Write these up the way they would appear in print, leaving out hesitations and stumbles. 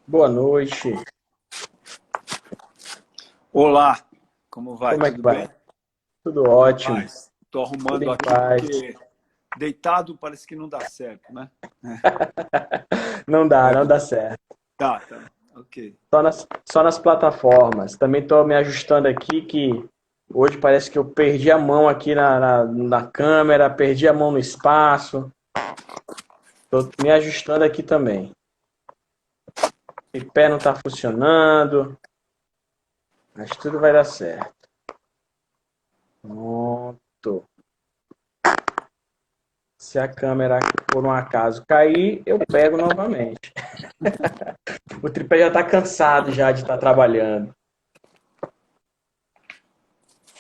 Boa noite. Olá, como vai? Como é que Tudo vai? bem? Tudo Tudo em ótimo. paz. Estou Tudo arrumando em aqui paz. porque deitado parece que não dá certo, né? Não dá certo. Tá, ok. Só nas plataformas. Também estou me ajustando aqui que hoje parece que eu perdi a mão aqui na câmera, perdi a mão no espaço. Estou me ajustando aqui também. O pé não está funcionando, mas tudo vai dar certo. Pronto. Se a câmera por um acaso cair, eu pego novamente. O tripé já está cansado já de estar trabalhando.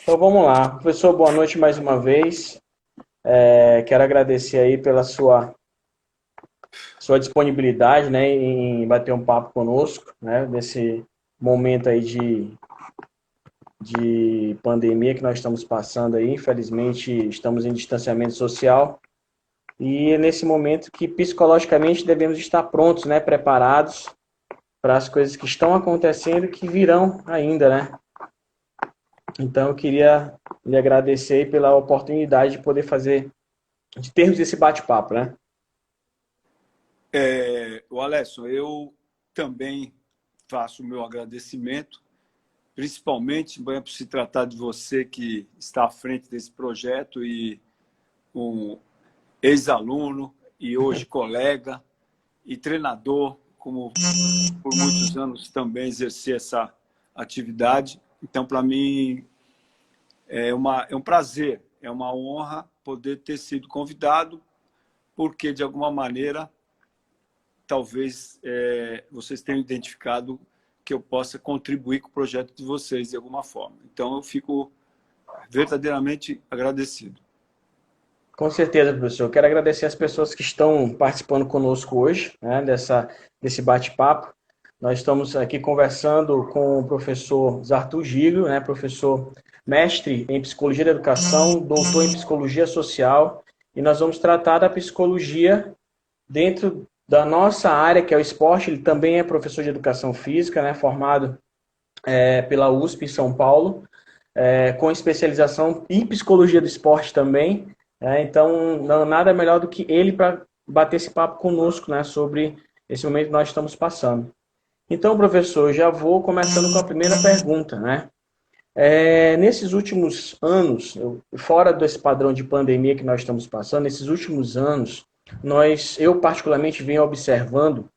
Então vamos lá. Professor, boa noite mais uma vez. Quero agradecer aí pela sua disponibilidade, né, em bater um papo conosco, né, nesse momento aí de pandemia que nós estamos passando aí. Infelizmente, estamos em distanciamento social e é nesse momento que psicologicamente devemos estar prontos, né, preparados para as coisas que estão acontecendo e que virão ainda, né? Então eu queria lhe agradecer aí pela oportunidade de poder de termos esse bate-papo, né? O Alessio, eu também faço o meu agradecimento, principalmente por se tratar de você que está à frente desse projeto e um ex-aluno e hoje colega e treinador, como por muitos anos também exerci essa atividade. Então, para mim, é um prazer, é uma honra poder ter sido convidado, porque, de alguma maneira, talvez vocês tenham identificado que eu possa contribuir com o projeto de vocês de alguma forma. Então, eu fico verdadeiramente agradecido. Com certeza, professor. Quero agradecer as pessoas que estão participando conosco hoje, né, desse bate-papo. Nós estamos aqui conversando com o professor Zartur Giglio, né, professor mestre em Psicologia da Educação, doutor em Psicologia Social, e nós vamos tratar da psicologia dentro da nossa área, que é o esporte. Ele também é professor de Educação Física, né, formado pela USP em São Paulo, com especialização em Psicologia do Esporte também. Então, nada melhor do que ele para bater esse papo conosco, né, sobre esse momento que nós estamos passando. Então, professor, já vou começando com a primeira pergunta, né? Nesses últimos anos, fora desse padrão de pandemia que nós estamos passando, nesses últimos anos, eu particularmente venho observando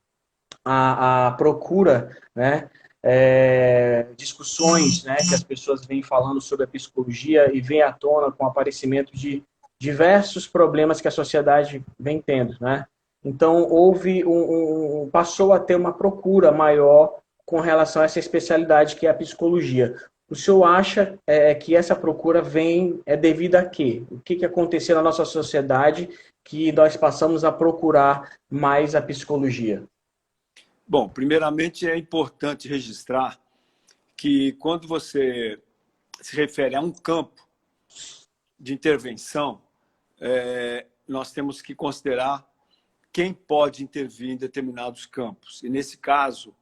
a procura, né, discussões, né, que as pessoas vêm falando sobre a psicologia e vem à tona com o aparecimento de diversos problemas que a sociedade vem tendo, né? Então passou a ter uma procura maior com relação a essa especialidade que é a psicologia. O senhor acha que essa procura é devido a quê? O que aconteceu na nossa sociedade que nós passamos a procurar mais a psicologia? Bom, primeiramente é importante registrar que quando você se refere a um campo de intervenção, nós temos que considerar quem pode intervir em determinados campos. E, nesse caso,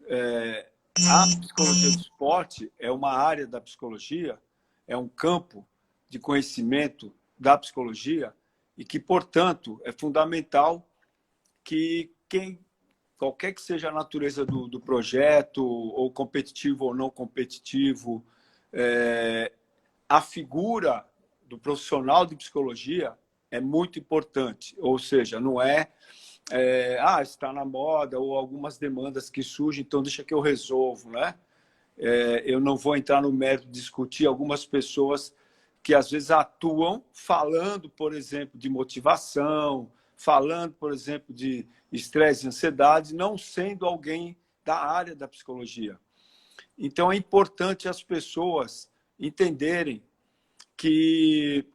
a psicologia do esporte é uma área da psicologia, é um campo de conhecimento da psicologia e que, portanto, é fundamental que qualquer que seja a natureza do projeto, ou competitivo ou não competitivo, a figura do profissional de psicologia é muito importante. Ou seja, não está na moda ou algumas demandas que surgem, então deixa que eu resolvo, né? Eu não vou entrar no mérito de discutir algumas pessoas que às vezes atuam falando, por exemplo, de motivação, falando, por exemplo, de estresse e ansiedade, não sendo alguém da área da psicologia. Então, é importante as pessoas entenderem que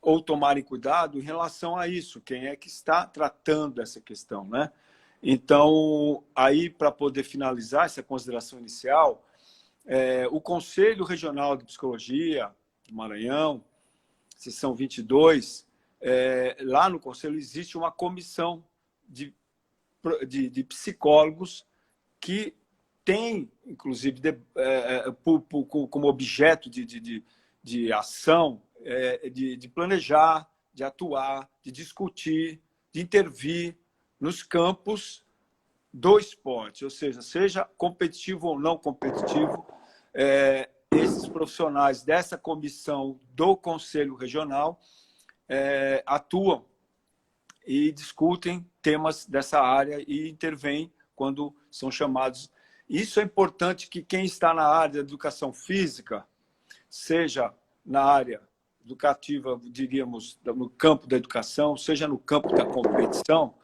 ou tomarem cuidado em relação a isso, quem é que está tratando essa questão, né? Então, aí, para poder finalizar essa consideração inicial, o Conselho Regional de Psicologia do Maranhão, seção 22, lá no Conselho existe uma comissão de psicólogos que tem, inclusive, como objeto de ação, de planejar, de atuar, de discutir, de intervir nos campos do esporte, ou seja competitivo ou não competitivo, esses profissionais dessa comissão do Conselho Regional atuam e discutem temas dessa área e intervêm quando são chamados. Isso é importante que quem está na área da educação física, seja na área educativa, diríamos, no campo da educação, seja no campo da competição,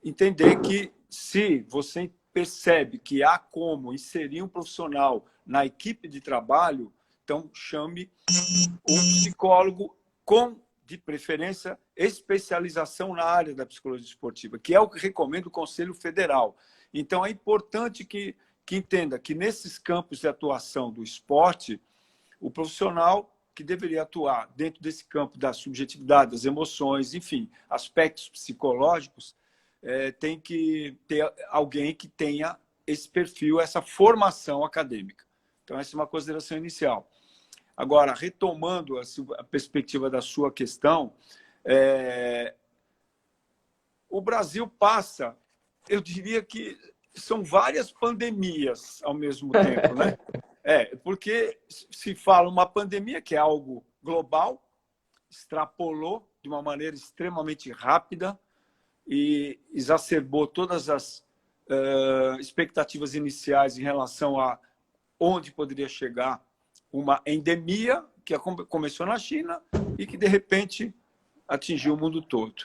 entender que se você percebe que há como inserir um profissional na equipe de trabalho, então chame um psicólogo com, de preferência, especialização na área da psicologia esportiva, que é o que recomenda o Conselho Federal. Então, é importante que entenda que nesses campos de atuação do esporte, o profissional que deveria atuar dentro desse campo da subjetividade, das emoções, enfim, aspectos psicológicos, tem que ter alguém que tenha esse perfil, essa formação acadêmica. Então, essa é uma consideração inicial. Agora, retomando a perspectiva da sua questão, o Brasil passa, eu diria que são várias pandemias ao mesmo tempo, né? Porque se fala uma pandemia que é algo global, extrapolou de uma maneira extremamente rápida e exacerbou todas as expectativas iniciais em relação a onde poderia chegar uma endemia que começou na China e que, de repente, atingiu o mundo todo.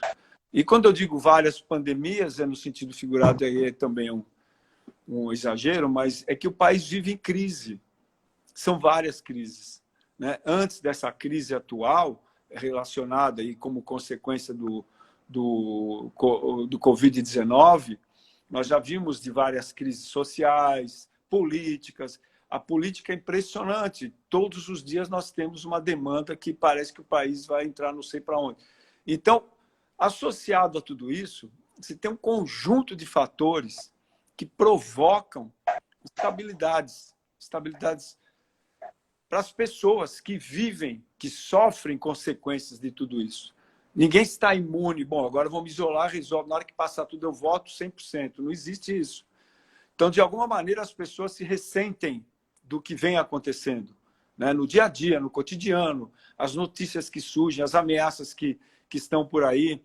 E quando eu digo várias pandemias, no sentido figurado, aí é também um exagero, mas é que o país vive em crise. São várias crises, né? Antes dessa crise atual, relacionada e como consequência do Covid-19, nós já vimos de várias crises sociais, políticas. A política é impressionante. Todos os dias nós temos uma demanda que parece que o país vai entrar não sei para onde. Então, associado a tudo isso, você tem um conjunto de fatores que provocam instabilidades para as pessoas que vivem, que sofrem consequências de tudo isso. Ninguém está imune. Bom, agora vou me isolar, resolve. Na hora que passar tudo, eu voto 100%. Não existe isso. Então, de alguma maneira, as pessoas se ressentem do que vem acontecendo, né? No dia a dia, no cotidiano, as notícias que surgem, as ameaças que estão por aí,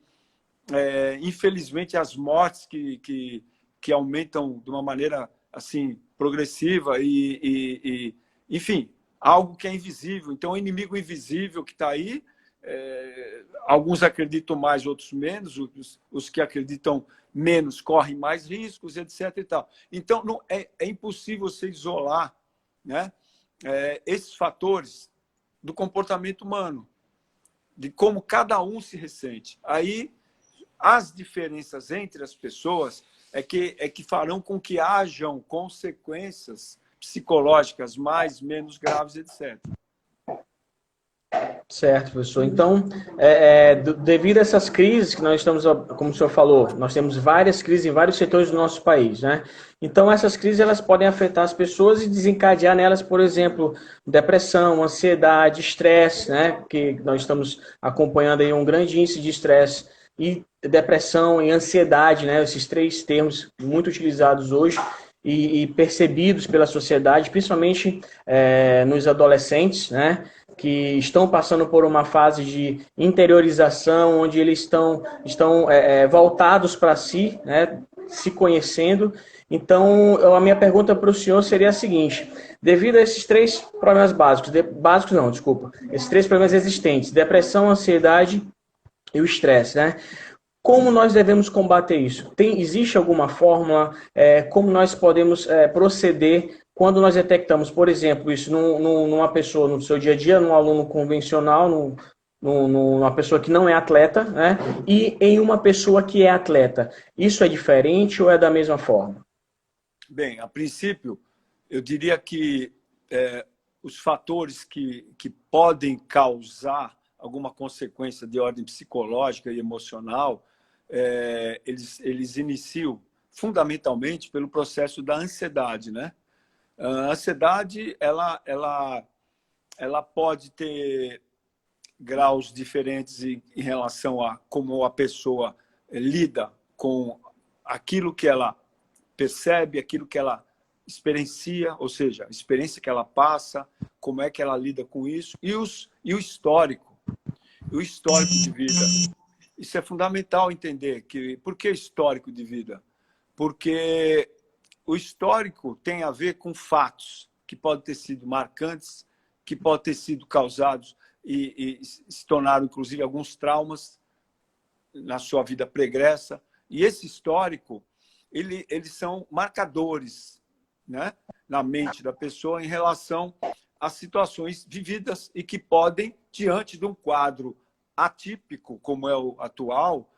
infelizmente, as mortes que aumentam de uma maneira assim progressiva enfim, algo que é invisível. Então, o inimigo invisível que está aí, alguns acreditam mais, outros menos. Os que acreditam menos correm mais riscos, etc. E tal. Então, é impossível você isolar, né, esses fatores do comportamento humano, de como cada um se ressente. Aí, as diferenças entre as pessoas é que farão com que hajam consequências psicológicas mais, menos graves, etc. Certo, professor. Então, devido a essas crises que nós estamos, como o senhor falou, nós temos várias crises em vários setores do nosso país, né? Então, essas crises elas podem afetar as pessoas e desencadear nelas, por exemplo, depressão, ansiedade, estresse, né? Que nós estamos acompanhando aí um grande índice de estresse e depressão e ansiedade, né? Esses três termos muito utilizados hoje e percebidos pela sociedade, principalmente nos adolescentes, né? Que estão passando por uma fase de interiorização, onde eles estão voltados para si, né, se conhecendo. Então, a minha pergunta para o senhor seria a seguinte: devido a esses três problemas esses três problemas existentes, depressão, ansiedade e o estresse, né? Como nós devemos combater isso? Existe alguma fórmula? Como nós podemos proceder quando nós detectamos, por exemplo, isso numa pessoa no seu dia a dia, num aluno convencional, numa pessoa que não é atleta, né? E em uma pessoa que é atleta? Isso é diferente ou é da mesma forma? Bem, a princípio, eu diria que os fatores que podem causar alguma consequência de ordem psicológica e emocional, eles iniciam fundamentalmente pelo processo da ansiedade, né? A ansiedade, ela pode ter graus diferentes em relação a como a pessoa lida com aquilo que ela percebe, aquilo que ela experiencia, ou seja, a experiência que ela passa, como é que ela lida com isso, e o histórico de vida. Isso é fundamental entender. Por que histórico de vida? Porque o histórico tem a ver com fatos que podem ter sido marcantes, que podem ter sido causados e se tornaram, inclusive, alguns traumas na sua vida pregressa. E esse histórico, eles são marcadores, né, na mente da pessoa em relação às situações vividas e que podem, diante de um quadro atípico, como é o atual,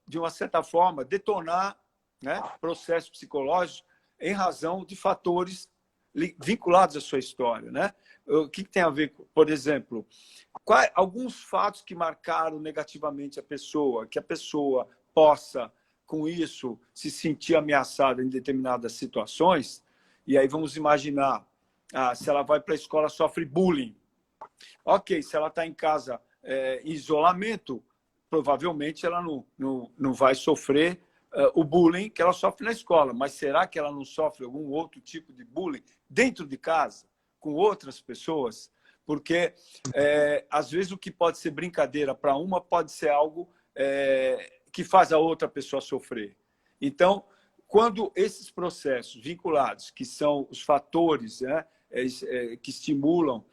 de uma certa forma, detonar, né, processos psicológicos em razão de fatores vinculados à sua história, né? O que tem a ver, por exemplo, alguns fatos que marcaram negativamente a pessoa, que a pessoa possa, com isso, se sentir ameaçada em determinadas situações. E aí vamos imaginar, se ela vai para a escola, sofre bullying. Ok, se ela está em casa em isolamento, provavelmente ela não vai sofrer o bullying que ela sofre na escola. Mas será que ela não sofre algum outro tipo de bullying dentro de casa, com outras pessoas? Porque, às vezes, o que pode ser brincadeira para uma pode ser algo que faz a outra pessoa sofrer. Então, quando esses processos vinculados, que são os fatores, né, que estimulam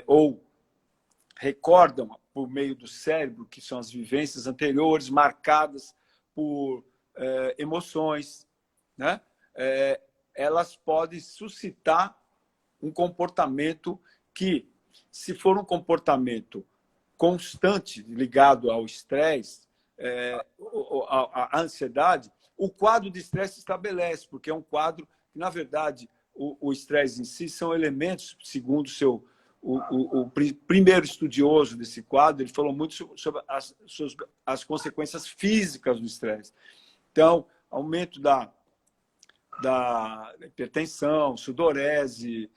ou recordam por meio do cérebro, que são as vivências anteriores, marcadas por emoções, né? Elas podem suscitar um comportamento que, se for um comportamento constante ligado ao estresse, à ansiedade, o quadro de estresse se estabelece, porque é um quadro que, na verdade, o estresse em si são elementos, segundo o primeiro estudioso desse quadro, ele falou muito sobre as consequências físicas do estresse. Então, aumento da hipertensão, sudorese,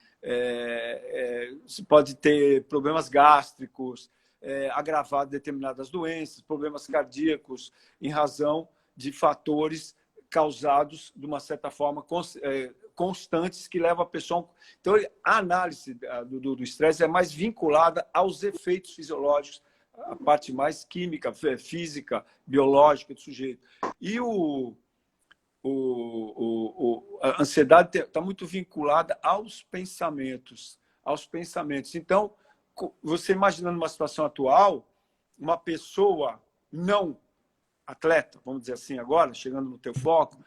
se pode ter problemas gástricos, agravar determinadas doenças, problemas cardíacos, em razão de fatores causados, de uma certa forma, constantes, que levam a pessoa... Então, a análise do estresse é mais vinculada aos efeitos fisiológicos, a parte mais química, física, biológica do sujeito. E a ansiedade está muito vinculada aos pensamentos. Então, você imaginando uma situação atual, uma pessoa não atleta, vamos dizer assim agora, chegando no teu foco,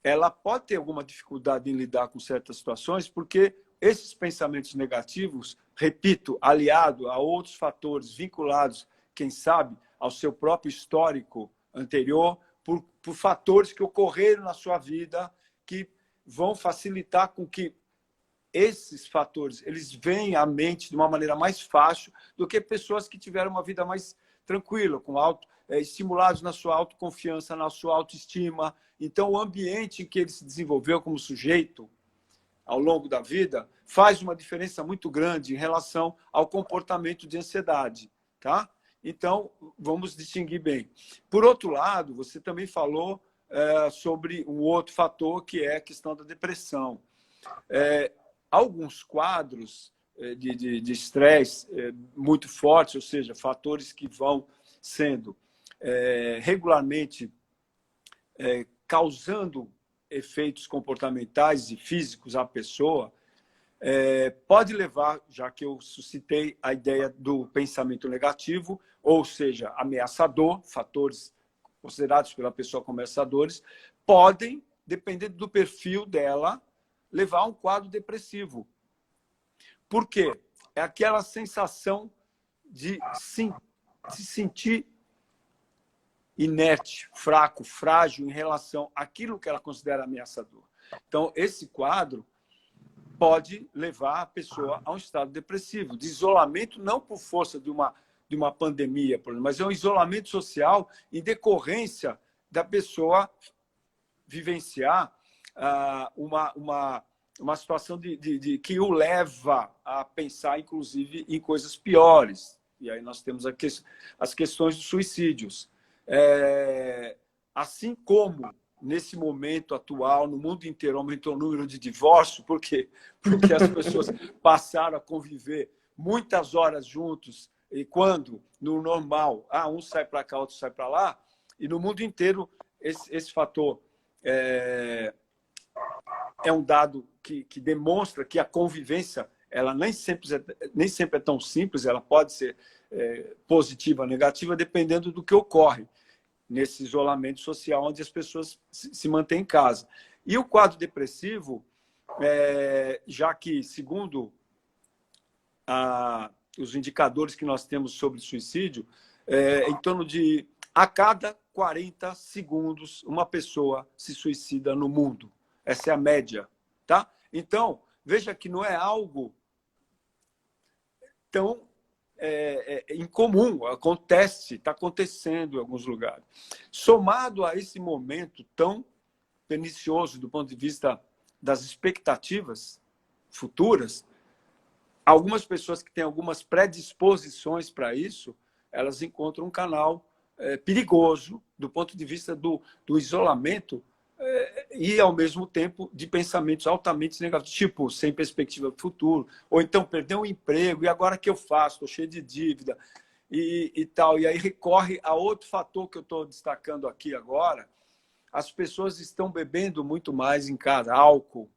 ela pode ter alguma dificuldade em lidar com certas situações, porque esses pensamentos negativos, repito, aliado a outros fatores vinculados, quem sabe, ao seu próprio histórico anterior, por fatores que ocorreram na sua vida, que vão facilitar com que esses fatores eles venham à mente de uma maneira mais fácil do que pessoas que tiveram uma vida mais tranquila, estimulados na sua autoconfiança, na sua autoestima. Então, o ambiente em que ele se desenvolveu como sujeito ao longo da vida faz uma diferença muito grande em relação ao comportamento de ansiedade, tá? Então, vamos distinguir bem. Por outro lado, você também falou sobre um outro fator, que é a questão da depressão. Alguns quadros de estresse muito fortes, ou seja, fatores que vão sendo regularmente causando efeitos comportamentais e físicos à pessoa, pode levar, já que eu suscitei a ideia do pensamento negativo, ou seja, ameaçador, fatores considerados pela pessoa como ameaçadores, podem, dependendo do perfil dela, levar a um quadro depressivo. Por quê? É aquela sensação de se sentir inerte, fraco, frágil em relação àquilo que ela considera ameaçador. Então, esse quadro pode levar a pessoa a um estado depressivo, de isolamento, não por força de uma pandemia, por exemplo, mas é um isolamento social em decorrência da pessoa vivenciar uma situação que o leva a pensar, inclusive, em coisas piores. E aí nós temos as questões dos suicídios. Assim como, nesse momento atual, no mundo inteiro, aumentou o número de divórcios, por quê? Porque as pessoas passaram a conviver muitas horas juntos, e quando, no normal, um sai para cá, outro sai para lá, e no mundo inteiro esse fator é um dado que demonstra que a convivência ela nem sempre é tão simples, ela pode ser positiva ou negativa, dependendo do que ocorre nesse isolamento social, onde as pessoas se mantêm em casa. E o quadro depressivo, já que, segundo os indicadores que nós temos sobre suicídio, em torno de, a cada 40 segundos, uma pessoa se suicida no mundo. Essa é a média. Tá? Então, veja que não é algo tão incomum, está acontecendo em alguns lugares. Somado a esse momento tão pernicioso do ponto de vista das expectativas futuras, algumas pessoas que têm algumas predisposições para isso, elas encontram um canal perigoso do ponto de vista do isolamento e, ao mesmo tempo, de pensamentos altamente negativos, tipo, sem perspectiva de futuro, ou então perder um emprego, e agora o que eu faço? Estou cheio de dívida e tal. E aí recorre a outro fator que eu estou destacando aqui agora: as pessoas estão bebendo muito mais em casa, álcool,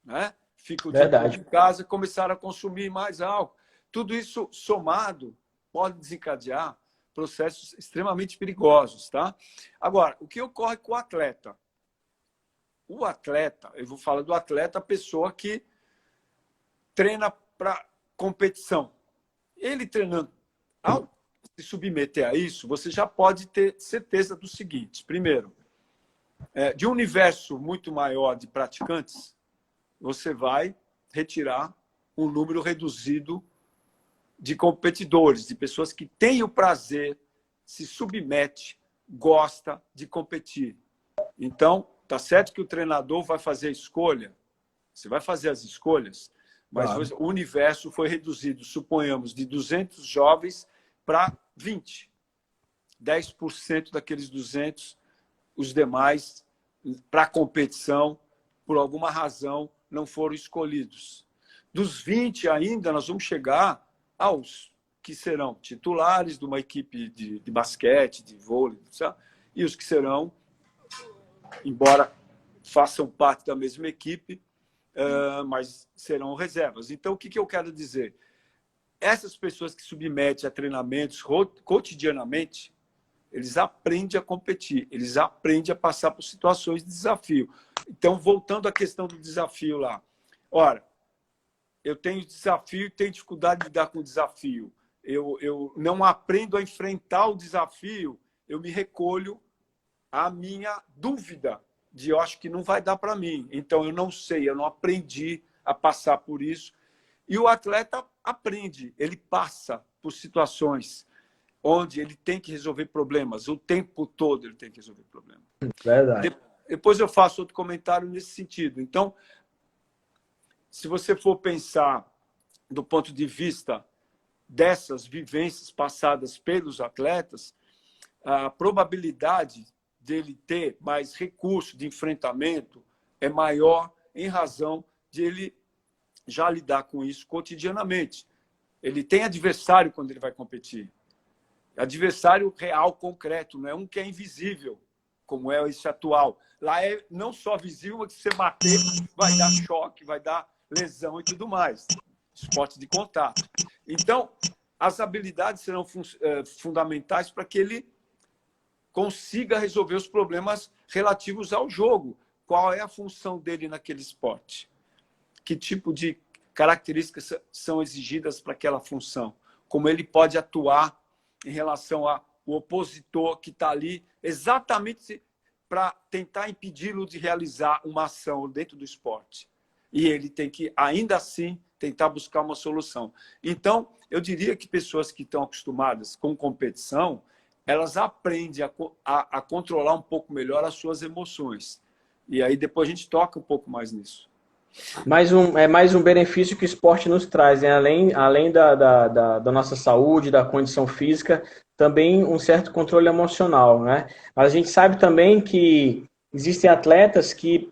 né? Ficam o dia todo em casa e começaram a consumir mais álcool. Tudo isso somado pode desencadear processos extremamente perigosos, tá? Agora, o que ocorre com o atleta? O atleta, eu vou falar do atleta, a pessoa que treina para competição. Ele treinando, ao se submeter a isso, você já pode ter certeza do seguinte: primeiro, de um universo muito maior de praticantes, você vai retirar um número reduzido de competidores, de pessoas que têm o prazer, se submete, gosta de competir. Então, tá certo que o treinador vai fazer a escolha, você vai fazer as escolhas, mas claro, o universo foi reduzido, suponhamos, de 200 jovens para 20. 10% daqueles 200, os demais, para a competição, por alguma razão, não foram escolhidos. Dos 20 ainda, nós vamos chegar aos que serão titulares de uma equipe de basquete, de vôlei, sabe? E os que serão, embora façam parte da mesma equipe, mas serão reservas. Então, o que eu quero dizer? Essas pessoas que submetem a treinamentos cotidianamente, eles aprendem a competir, eles aprendem a passar por situações de desafio. Então, voltando à questão do desafio lá. Ora, eu tenho desafio e tenho dificuldade de lidar com o desafio. Eu não aprendo a enfrentar o desafio, eu me recolho à minha dúvida de eu acho que não vai dar para mim. Então, eu não sei, eu não aprendi a passar por isso. E o atleta aprende, ele passa por situações onde ele tem que resolver problemas, o tempo todo ele tem que resolver problemas. Verdade. Depois eu faço outro comentário nesse sentido. Então, se você for pensar do ponto de vista dessas vivências passadas pelos atletas, a probabilidade dele ter mais recurso de enfrentamento é maior em razão de ele já lidar com isso cotidianamente. Ele tem adversário quando ele vai competir. Adversário real, concreto, não é um que é invisível, como é esse atual. Lá é não só visível, mas que você bater vai dar choque, vai dar lesão e tudo mais. Esporte de contato. Então, as habilidades serão fundamentais para que ele consiga resolver os problemas relativos ao jogo. Qual é a função dele naquele esporte? Que tipo de características são exigidas para aquela função? Como ele pode atuar em relação ao opositor que está ali exatamente para tentar impedi-lo de realizar uma ação dentro do esporte. E ele tem que, ainda assim, tentar buscar uma solução. Então, eu diria que pessoas que estão acostumadas com competição, elas aprendem a controlar um pouco melhor as suas emoções. E aí depois a gente toca um pouco mais nisso. Mais um benefício que o esporte nos traz, né? Além da nossa saúde, da condição física, também um certo controle emocional, né? Mas a gente sabe também que existem atletas que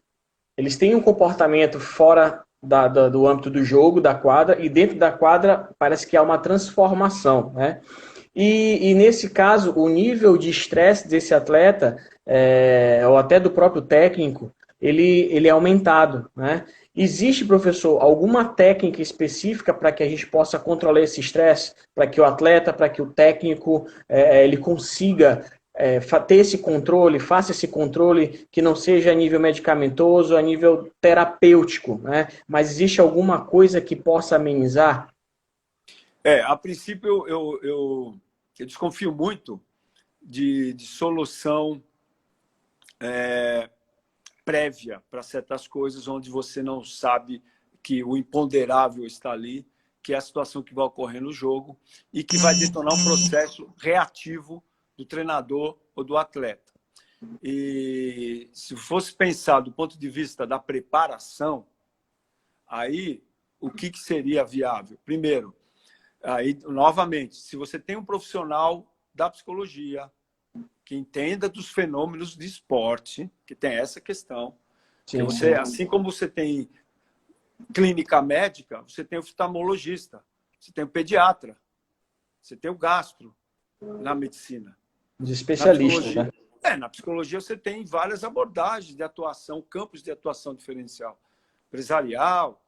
eles têm um comportamento fora do âmbito do jogo, da quadra, e dentro da quadra parece que há uma transformação, né? E nesse caso, o nível de estresse desse atleta, ou até do próprio técnico, ele é aumentado, né? Existe, professor, alguma técnica específica para que a gente possa controlar esse estresse? Para que o atleta, para que o técnico, ele consiga ter esse controle, faça esse controle que não seja a nível medicamentoso, a nível terapêutico, né? Mas existe alguma coisa que possa amenizar? A princípio, eu desconfio muito de solução prévia para certas coisas onde você não sabe que o imponderável está ali, que é a situação que vai ocorrer no jogo e que vai detonar um processo reativo do treinador ou do atleta. E se fosse pensar do ponto de vista da preparação, aí o que seria viável? Primeiro, aí novamente, se você tem um profissional da psicologia que entenda dos fenômenos de esporte, que tem essa questão, Sim, que você, assim como você tem clínica médica, você tem o oftalmologista, você tem o pediatra, você tem o gastro na medicina. os Na especialistas, psicologia, né? na psicologia você tem várias abordagens de atuação, campos de atuação diferencial, empresarial,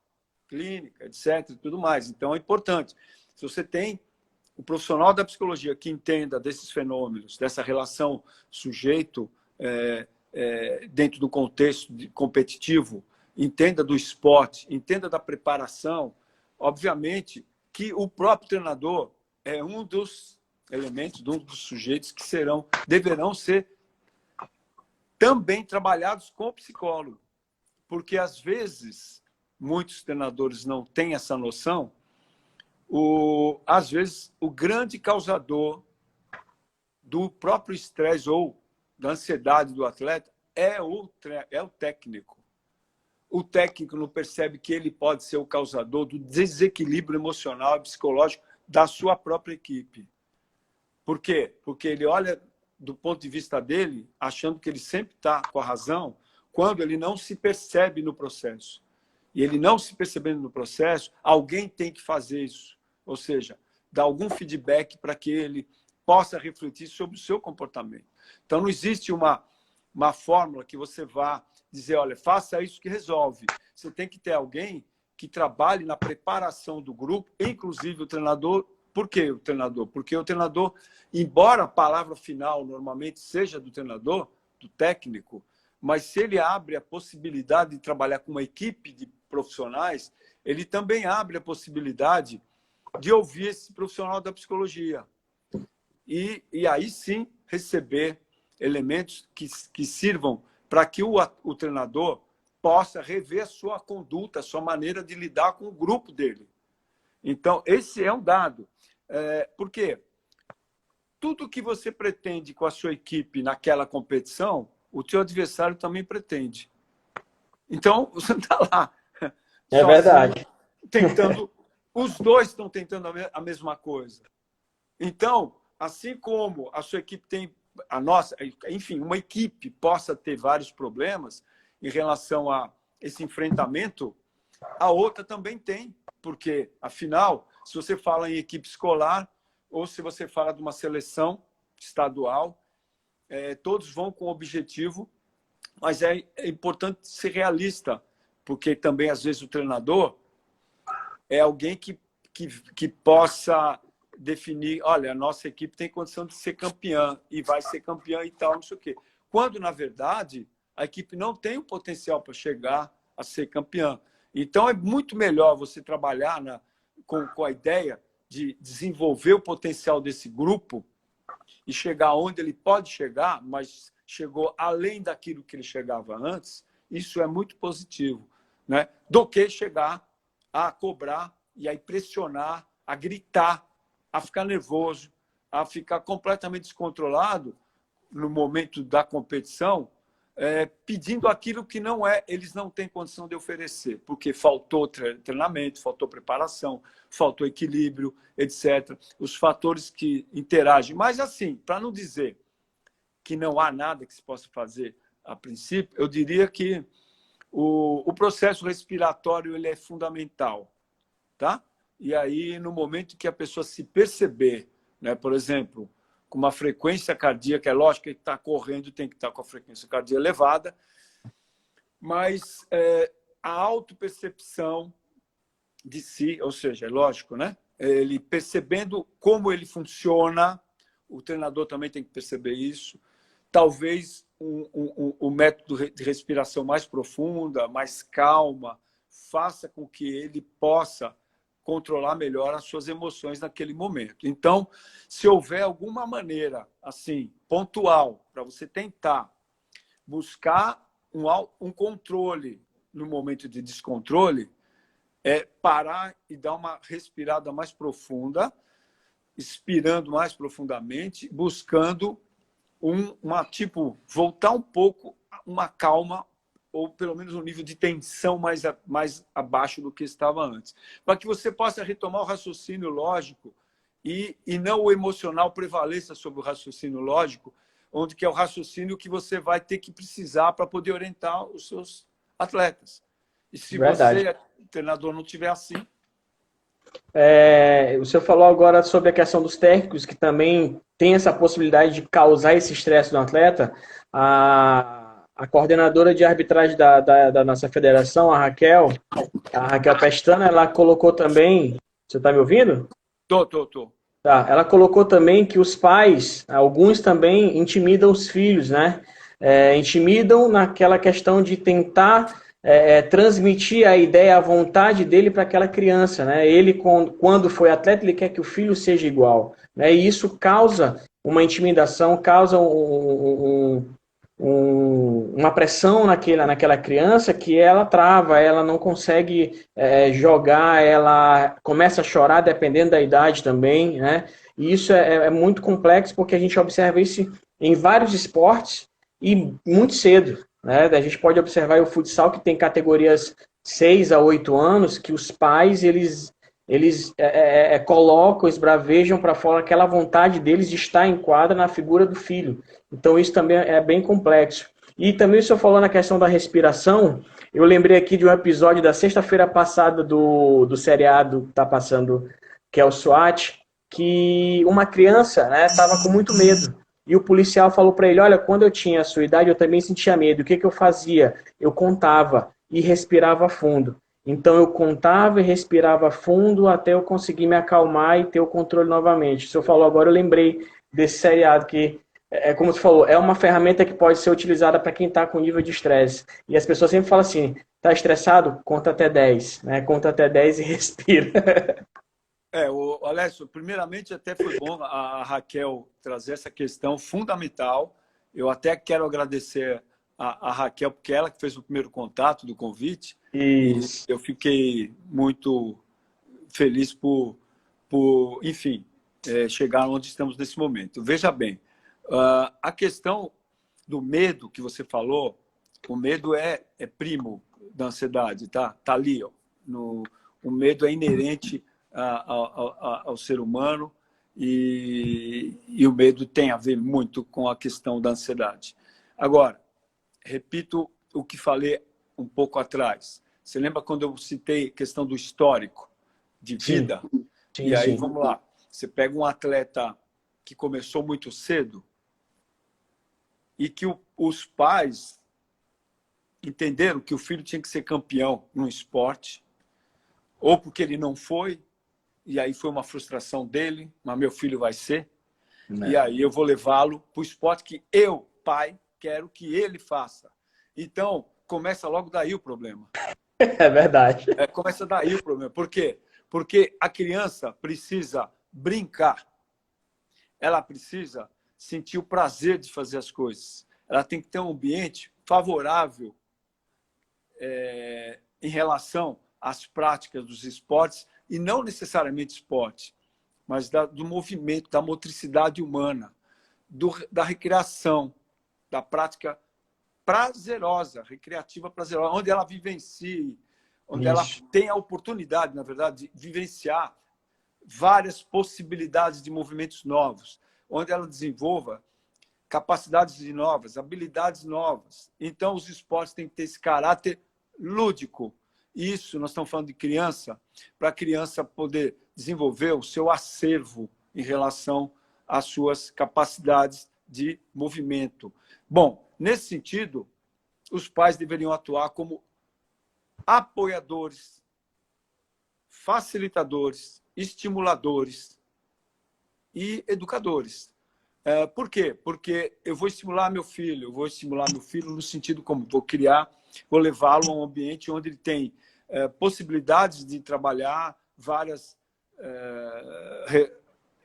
clínica, etc, e tudo mais. Então é importante. Se você tem um profissional da psicologia que entenda desses fenômenos, dessa relação sujeito dentro do contexto competitivo, entenda do esporte, entenda da preparação, obviamente que o próprio treinador é um dos elementos, um dos sujeitos que deverão ser também trabalhados com o psicólogo, porque às vezes muitos treinadores não têm essa noção. Às vezes, o grande causador do próprio estresse ou da ansiedade do atleta é o técnico. O técnico não percebe que ele pode ser o causador do desequilíbrio emocional e psicológico da sua própria equipe. Por quê? Porque ele olha do ponto de vista dele, achando que ele sempre está com a razão, quando ele não se percebe no processo. E ele não se percebendo no processo, alguém tem que fazer isso. Ou seja, dar algum feedback para que ele possa refletir sobre o seu comportamento. Então, não existe uma fórmula que você vá dizer, olha, faça isso que resolve. Você tem que ter alguém que trabalhe na preparação do grupo, inclusive o treinador. Por que o treinador? Porque o treinador, embora a palavra final normalmente seja do treinador, do técnico, mas se ele abre a possibilidade de trabalhar com uma equipe de profissionais, ele também abre a possibilidade de ouvir esse profissional da psicologia. E aí sim receber elementos que sirvam para que o treinador possa rever a sua conduta, a sua maneira de lidar com o grupo dele. Então, esse é um dado. Por quê? Tudo que você pretende com a sua equipe naquela competição, o seu adversário também pretende. Então, você não está lá. É verdade. Tentando, os dois estão tentando a mesma coisa. Então, assim como a sua equipe tem, a nossa, enfim, uma equipe possa ter vários problemas em relação a esse enfrentamento, a outra também tem. Porque, afinal, se você fala em equipe escolar ou se você fala de uma seleção estadual, todos vão com objetivo, mas é importante ser realista, porque também, às vezes, o treinador é alguém que possa definir, olha, a nossa equipe tem condição de ser campeã e vai ser campeã e tal, não sei o quê. Quando, na verdade, a equipe não tem o potencial para chegar a ser campeã. Então, é muito melhor você trabalhar com a ideia de desenvolver o potencial desse grupo e chegar onde ele pode chegar, mas chegou além daquilo que ele chegava antes. Isso é muito positivo, né? Do que chegar a cobrar e a pressionar, a gritar, a ficar nervoso, a ficar completamente descontrolado no momento da competição, pedindo aquilo que não eles não têm condição de oferecer, porque faltou treinamento, faltou preparação, faltou equilíbrio, etc. Os fatores que interagem. Mas, assim, para não dizer que não há nada que se possa fazer a princípio, eu diria que o processo respiratório ele é fundamental, tá? E aí, no momento que a pessoa se perceber, né, por exemplo, com uma frequência cardíaca, é lógico que está correndo, tem que estar com a frequência cardíaca elevada, mas a autopercepção de si, ou seja, é lógico, né? Ele percebendo como ele funciona, o treinador também tem que perceber isso, talvez um método de respiração mais profunda, mais calma, faça com que ele possa controlar melhor as suas emoções naquele momento. Então, se houver alguma maneira assim pontual para você tentar buscar um controle no momento de descontrole, parar e dar uma respirada mais profunda, expirando mais profundamente, buscando voltar um pouco uma calma, ou pelo menos um nível de tensão mais abaixo do que estava antes, para que você possa retomar o raciocínio lógico e não o emocional prevaleça sobre o raciocínio lógico, onde que é o raciocínio que você vai ter que precisar para poder orientar os seus atletas. E se você, treinador, não tiver assim... O senhor falou agora sobre a questão dos técnicos, que também tem essa possibilidade de causar esse estresse no atleta. A coordenadora de arbitragem da nossa federação, a Raquel Pestana, ela colocou também... Você está me ouvindo? Tô. Tá, ela colocou também que os pais, alguns também intimidam os filhos, né? Intimidam naquela questão de tentar transmitir a ideia, a vontade dele para aquela criança, né? Ele, quando foi atleta, ele quer que o filho seja igual, né? E isso causa uma intimidação, causa uma pressão naquela criança que ela trava, ela não consegue jogar, ela começa a chorar dependendo da idade também, né? E isso é muito complexo porque a gente observa isso em vários esportes e muito cedo, né? A gente pode observar o futsal, que tem categorias 6 a 8 anos, que os pais eles colocam, esbravejam para fora aquela vontade deles de estar em quadra na figura do filho. Então isso também é bem complexo. E também o senhor falou na questão da respiração, eu lembrei aqui de um episódio da sexta-feira passada do seriado que está passando, que é o SWAT, que uma criança estava com muito medo. E o policial falou para ele, olha, quando eu tinha a sua idade, eu também sentia medo. O que eu fazia? Eu contava e respirava fundo. Então eu contava e respirava fundo até eu conseguir me acalmar e ter o controle novamente. O senhor falou agora, eu lembrei desse seriado que, como você falou, é uma ferramenta que pode ser utilizada para quem está com nível de estresse. E as pessoas sempre falam assim, está estressado? Conta até 10. Né? Conta até 10 e respira. Alessio, primeiramente até foi bom a Raquel trazer essa questão fundamental. Eu até quero agradecer a Raquel, porque ela que fez o primeiro contato do convite. Isso. E eu fiquei muito feliz por enfim, chegar onde estamos nesse momento. Veja bem, a questão do medo que você falou, o medo é primo da ansiedade, tá? Tá ali, ó, o medo é inerente ao ser humano e o medo tem a ver muito com a questão da ansiedade. Agora, repito o que falei um pouco atrás. Você lembra quando eu citei a questão do histórico de vida? Sim, e aí, sim. vamos lá. Você pega um atleta que começou muito cedo e que os pais entenderam que o filho tinha que ser campeão num esporte, ou porque ele não foi, e aí foi uma frustração dele, mas meu filho vai ser, e aí eu vou levá-lo para o esporte que eu, pai, quero que ele faça. Então, começa logo daí o problema. É verdade. Começa daí o problema. Por quê? Porque a criança precisa brincar. Ela precisa sentir o prazer de fazer as coisas. Ela tem que ter um ambiente favorável em relação às práticas dos esportes, e não necessariamente esporte. mas do movimento, da motricidade humana, da recreação, da prática prazerosa, recreativa prazerosa, onde ela vivencie, onde ela tem a oportunidade, na verdade, de vivenciar várias possibilidades de movimentos novos, onde ela desenvolva capacidades novas, habilidades novas. Então, os esportes têm que ter esse caráter lúdico. Isso, nós estamos falando de criança, para a criança poder desenvolver o seu acervo em relação às suas capacidades de movimento. Bom, nesse sentido, os pais deveriam atuar como apoiadores, facilitadores, estimuladores e educadores. Por quê? Porque eu vou estimular meu filho no sentido como vou levá-lo a um ambiente onde ele tem possibilidades de trabalhar várias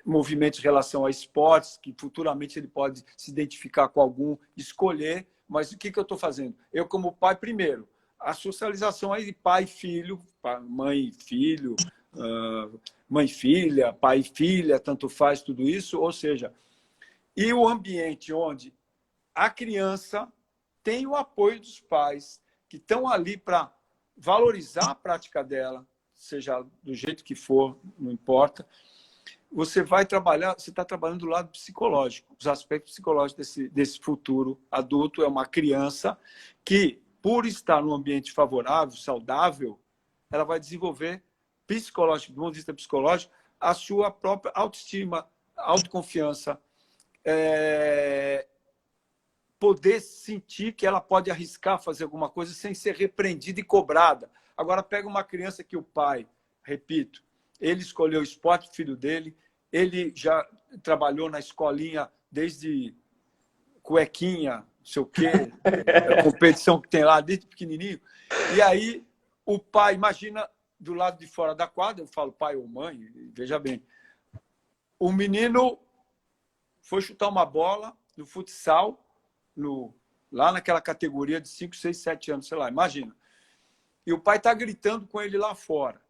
movimentos em relação a esportes, que futuramente ele pode se identificar com algum, escolher, mas o que eu estou fazendo? Eu, como pai, primeiro, a socialização aí de pai e filho, mãe e filho, mãe e filha, pai e filha, tanto faz tudo isso, ou seja, e o ambiente onde a criança tem o apoio dos pais que estão ali para valorizar a prática dela, seja do jeito que for, não importa. Você está trabalhando do lado psicológico, os aspectos psicológicos desse futuro adulto. É uma criança que, por estar num ambiente favorável, saudável, ela vai desenvolver psicológico, do ponto de vista psicológico, a sua própria autoestima, autoconfiança, poder sentir que ela pode arriscar fazer alguma coisa sem ser repreendida e cobrada. Agora, pega uma criança que o pai, repito, ele escolheu o esporte, filho dele, ele já trabalhou na escolinha desde cuequinha, não sei o quê, a competição que tem lá desde pequenininho. E aí, o pai, imagina, do lado de fora da quadra, eu falo pai ou mãe, veja bem, o menino foi chutar uma bola no futsal, lá naquela categoria de 5, 6, 7 anos, sei lá, imagina. E o pai está gritando com ele lá fora.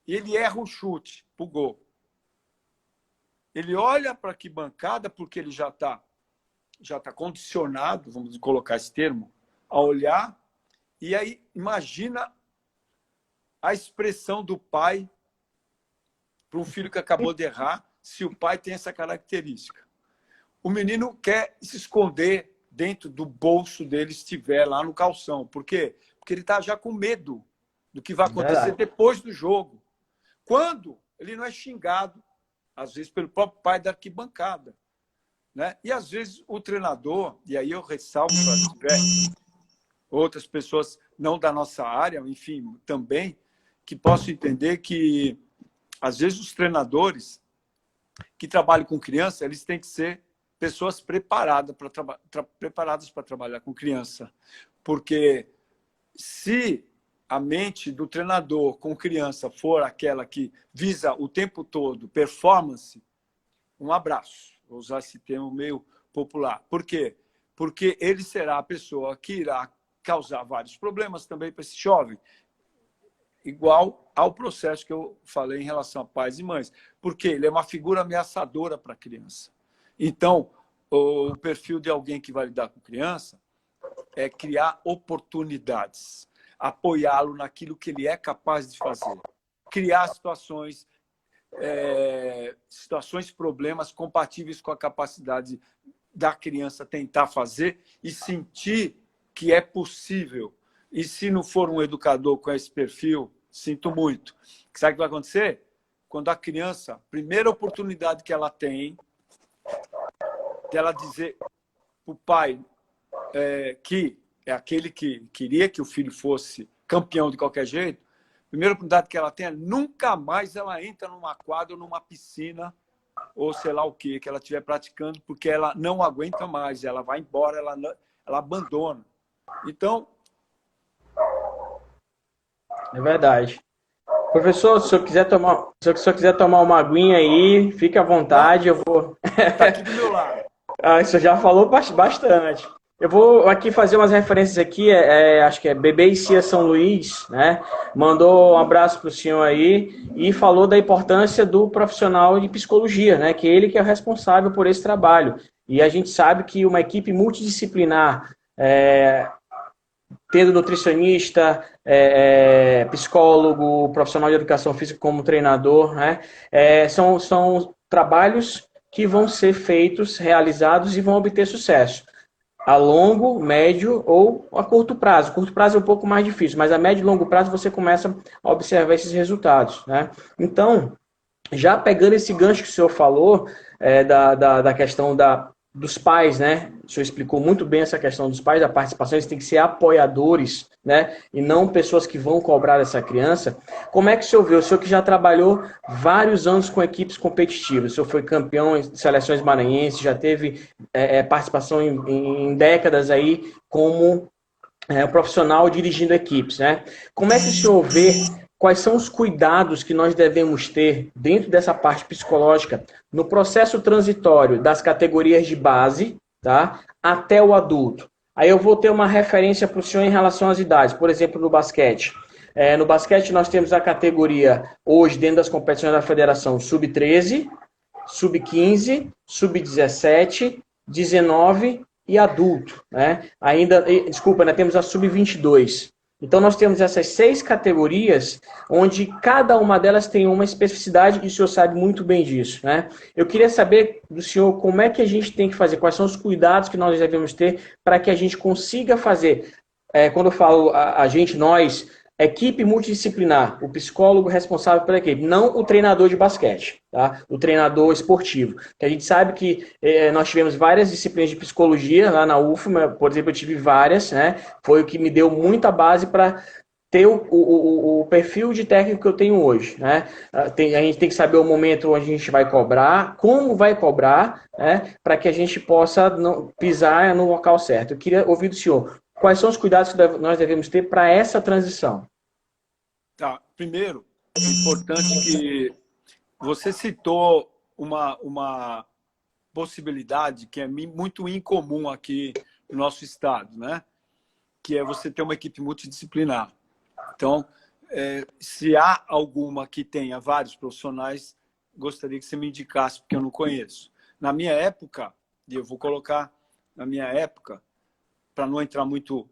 E ele erra o chute pro gol. Ele olha para que bancada, porque ele já tá condicionado, vamos colocar esse termo, a olhar. E aí, imagina a expressão do pai para um filho que acabou de errar, se o pai tem essa característica. O menino quer se esconder dentro do bolso dele, estiver lá no calção. Por quê? Porque ele está já com medo do que vai acontecer depois do jogo. Quando ele não é xingado, às vezes pelo próprio pai da arquibancada, né? E às vezes o treinador, e aí eu ressalvo para se tiver outras pessoas não da nossa área, enfim, também, que possam entender que às vezes os treinadores que trabalham com criança, eles têm que ser pessoas preparadas para trabalhar com criança. Porque se a mente do treinador com criança for aquela que visa o tempo todo performance, um abraço. Vou usar esse termo meio popular. Por quê? Porque ele será a pessoa que irá causar vários problemas também para esse jovem. Igual ao processo que eu falei em relação a pais e mães. Porque ele é uma figura ameaçadora para a criança. Então, o perfil de alguém que vai lidar com criança é criar oportunidades, apoiá-lo naquilo que ele é capaz de fazer, criar situações, problemas compatíveis com a capacidade da criança tentar fazer e sentir que é possível. E se não for um educador com esse perfil, sinto muito. Sabe o que vai acontecer? Quando a criança, primeira oportunidade que ela tem, dela dizer para o pai que é aquele que queria que o filho fosse campeão de qualquer jeito, a primeira oportunidade que ela tem é nunca mais ela entra numa quadra ou numa piscina ou sei lá o que ela estiver praticando, porque ela não aguenta mais, ela vai embora, ela abandona. Então... É verdade. Professor, se eu quiser tomar uma aguinha aí, fique à vontade, eu vou... Está aqui do meu lado. Isso já falou bastante. Eu vou aqui fazer umas referências aqui, acho que é Bebê e Cia São Luís, né? Mandou um abraço para o senhor aí e falou da importância do profissional de psicologia, né? Que ele que é o responsável por esse trabalho. E a gente sabe que uma equipe multidisciplinar, tendo nutricionista, psicólogo, profissional de educação física como treinador, né? São trabalhos que vão ser feitos, realizados e vão obter sucesso a longo, médio ou a curto prazo. Curto prazo é um pouco mais difícil, mas a médio e longo prazo você começa a observar esses resultados, né? Então, já pegando esse gancho que o senhor falou, da questão dos pais, né? O senhor explicou muito bem essa questão dos pais, da participação, eles têm que ser apoiadores, né? E não pessoas que vão cobrar dessa criança. Como é que o senhor vê? O senhor que já trabalhou vários anos com equipes competitivas, o senhor foi campeão em seleções maranhenses, já teve participação em décadas aí como profissional dirigindo equipes, né? Como é que o senhor vê quais são os cuidados que nós devemos ter dentro dessa parte psicológica no processo transitório das categorias de base, tá, até o adulto? Aí eu vou ter uma referência para o senhor em relação às idades, por exemplo, no basquete. No basquete nós temos a categoria, hoje, dentro das competições da federação, sub-13, sub-15, sub-17, 19 e adulto, né? Desculpa, temos a sub-22. Então nós temos essas 6 categorias, onde cada uma delas tem uma especificidade e o senhor sabe muito bem disso, né? Eu queria saber do senhor como é que a gente tem que fazer, quais são os cuidados que nós devemos ter para que a gente consiga fazer, quando eu falo a gente, nós, equipe multidisciplinar, o psicólogo responsável pela equipe, não o treinador de basquete, tá? O treinador esportivo. Que a gente sabe que nós tivemos várias disciplinas de psicologia lá na UFMA, por exemplo, eu tive várias, né? Foi o que me deu muita base para ter o perfil de técnico que eu tenho hoje, né? A gente tem que saber o momento onde a gente vai cobrar, como vai cobrar, né? Para que a gente possa não pisar no local certo. Eu queria ouvir do senhor, quais são os cuidados que nós devemos ter para essa transição? Tá. Primeiro, é importante que você citou uma possibilidade que é muito incomum aqui no nosso estado, né? Que é você ter uma equipe multidisciplinar. Então, se há alguma que tenha vários profissionais, gostaria que você me indicasse, porque eu não conheço. Na minha época, e eu vou colocar na minha época, para não entrar muito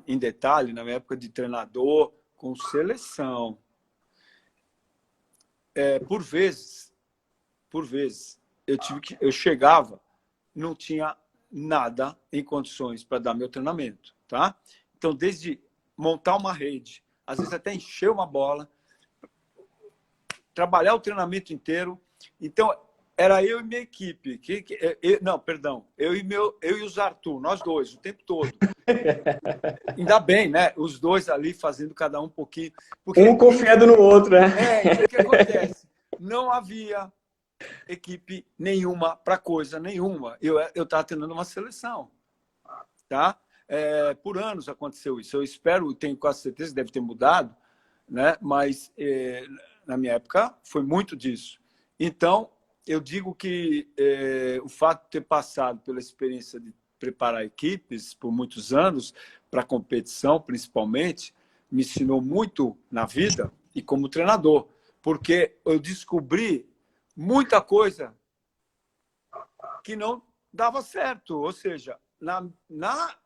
em detalhe, na minha época de treinador com seleção, por vezes, eu chegava, não tinha nada em condições para dar meu treinamento, tá? Então, desde montar uma rede, às vezes até encher uma bola, trabalhar o treinamento inteiro. Então, era eu e minha equipe. Não, perdão. Eu e o Zartu, nós dois, o tempo todo. Ainda bem, né? Os dois ali fazendo cada um pouquinho. Um confiando no outro, né? E o que acontece? Não havia equipe nenhuma para coisa nenhuma. Eu estava tendo uma seleção, tá? Por anos aconteceu isso. Eu espero, tenho quase certeza que deve ter mudado, né? Mas na minha época foi muito disso. Então, eu digo que o fato de ter passado pela experiência de preparar equipes por muitos anos, para competição principalmente, me ensinou muito na vida e como treinador, porque eu descobri muita coisa que não dava certo. Ou seja,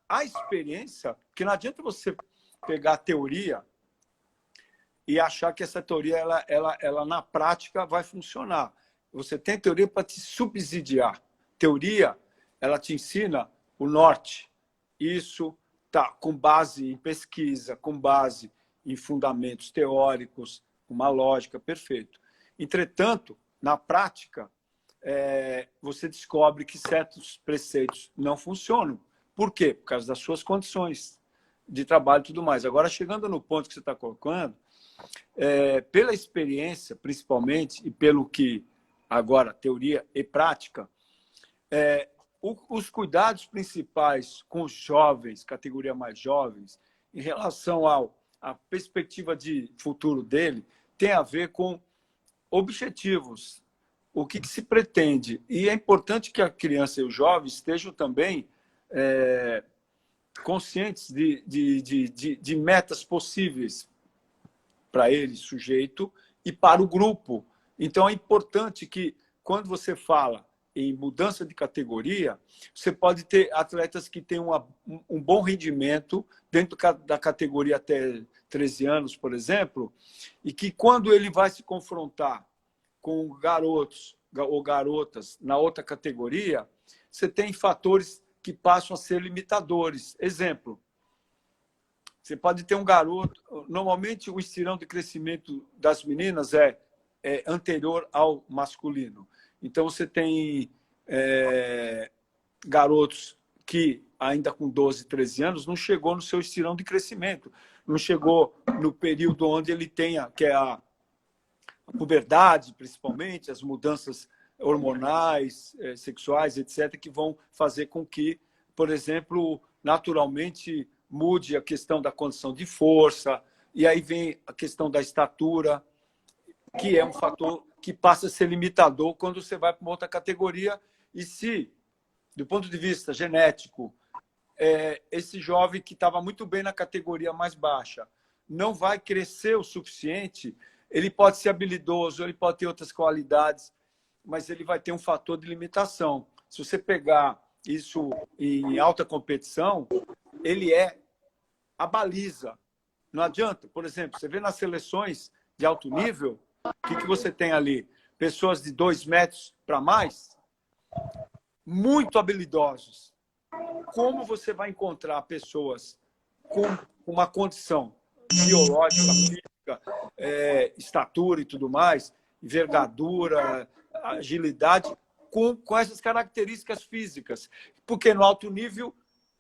a experiência, que não adianta você pegar a teoria e achar que essa teoria ela na prática vai funcionar. Você tem teoria para te subsidiar. Teoria, ela te ensina o norte. Isso tá com base em pesquisa, com base em fundamentos teóricos, uma lógica, perfeito. Entretanto, na prática, você descobre que certos preceitos não funcionam. Por quê? Por causa das suas condições de trabalho e tudo mais. Agora, chegando no ponto que você está colocando, pela experiência, principalmente, e pelo que agora, teoria e prática, os cuidados principais com os jovens, categoria mais jovens, em relação à perspectiva de futuro dele, tem a ver com objetivos. O que se pretende? E é importante que a criança e o jovem estejam também conscientes de metas possíveis para ele, sujeito, e para o grupo. Então, é importante que, quando você fala em mudança de categoria, você pode ter atletas que têm um bom rendimento dentro da categoria até 13 anos, por exemplo, e que, quando ele vai se confrontar com garotos ou garotas na outra categoria, você tem fatores que passam a ser limitadores. Exemplo, você pode ter um garoto... Normalmente, o estirão de crescimento das meninas é anterior ao masculino. Então, você tem garotos que, ainda com 12, 13 anos, não chegou no seu estirão de crescimento. Não chegou no período onde ele tenha, que é a puberdade, principalmente, as mudanças hormonais, sexuais, etc., que vão fazer com que, por exemplo, naturalmente mude a questão da condição de força, e aí vem a questão da estatura, que é um fator que passa a ser limitador quando você vai para uma outra categoria. E se, do ponto de vista genético, esse jovem que estava muito bem na categoria mais baixa não vai crescer o suficiente, ele pode ser habilidoso, ele pode ter outras qualidades, mas ele vai ter um fator de limitação. Se você pegar isso em alta competição, ele é a baliza. Não adianta. Por exemplo, você vê nas seleções de alto nível, o que você tem ali? Pessoas de 2 metros para mais, muito habilidosos. Como você vai encontrar pessoas com uma condição biológica, física, estatura e tudo mais, envergadura, agilidade, com essas características físicas? Porque no alto nível,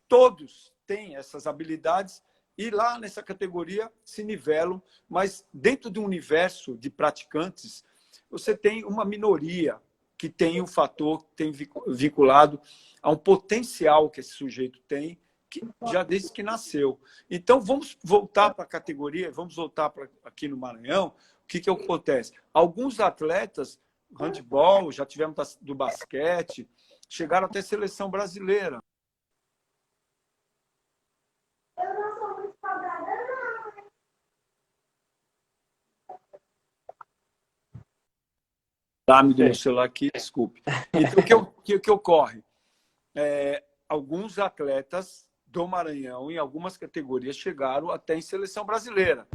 todos têm essas habilidades e lá nessa categoria se nivelam, mas dentro de um universo de praticantes, você tem uma minoria que tem um fator que tem vinculado a um potencial que esse sujeito tem, que já desde que nasceu. Então, vamos voltar para a categoria, vamos voltar para aqui no Maranhão. O que acontece? Alguns atletas, handebol, já tivemos do basquete, chegaram até a seleção brasileira. Me deu o celular aqui, desculpe. Então, o que ocorre? Alguns atletas do Maranhão, em algumas categorias, chegaram até em seleção brasileira.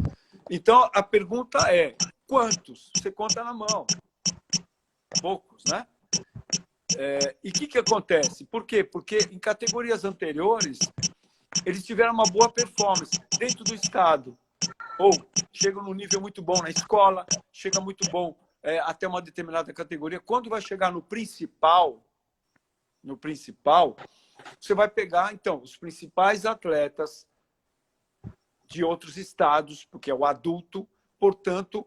Então, a pergunta é, quantos? Você conta na mão. Poucos, né? E o que acontece? Por quê? Porque em categorias anteriores, eles tiveram uma boa performance dentro do estado. Ou chegam num nível muito bom na escola, chega muito bom até uma determinada categoria. Quando vai chegar no principal, você vai pegar, então, os principais atletas de outros estados, porque é o adulto, portanto,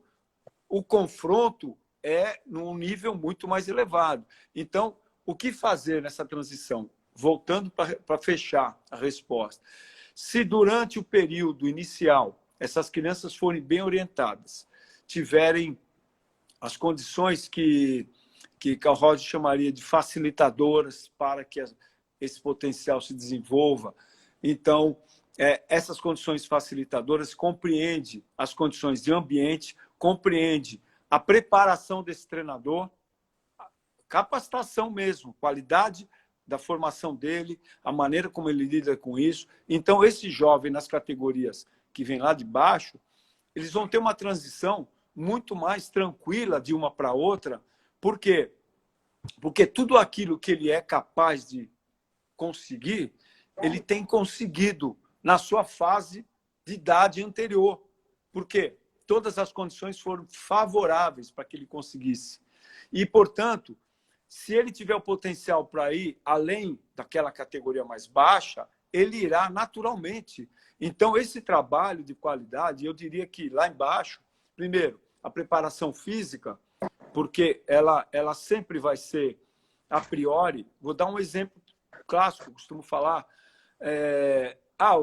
o confronto é num nível muito mais elevado. Então, o que fazer nessa transição? Voltando para fechar a resposta. Se durante o período inicial essas crianças forem bem orientadas, tiverem as condições que Carl Rogers chamaria de facilitadoras para que esse potencial se desenvolva. Então, essas condições facilitadoras compreendem as condições de ambiente, compreende a preparação desse treinador, capacitação mesmo, qualidade da formação dele, a maneira como ele lida com isso. Então, esse jovem, nas categorias que vem lá de baixo, eles vão ter uma transição muito mais tranquila de uma para outra. Por quê? Porque tudo aquilo que ele é capaz de conseguir, ele tem conseguido na sua fase de idade anterior. Por quê? Todas as condições foram favoráveis para que ele conseguisse. E, portanto, se ele tiver o potencial para ir além daquela categoria mais baixa, ele irá naturalmente. Então, esse trabalho de qualidade, eu diria que lá embaixo, primeiro, a preparação física, porque ela sempre vai ser, a priori, vou dar um exemplo clássico, costumo falar,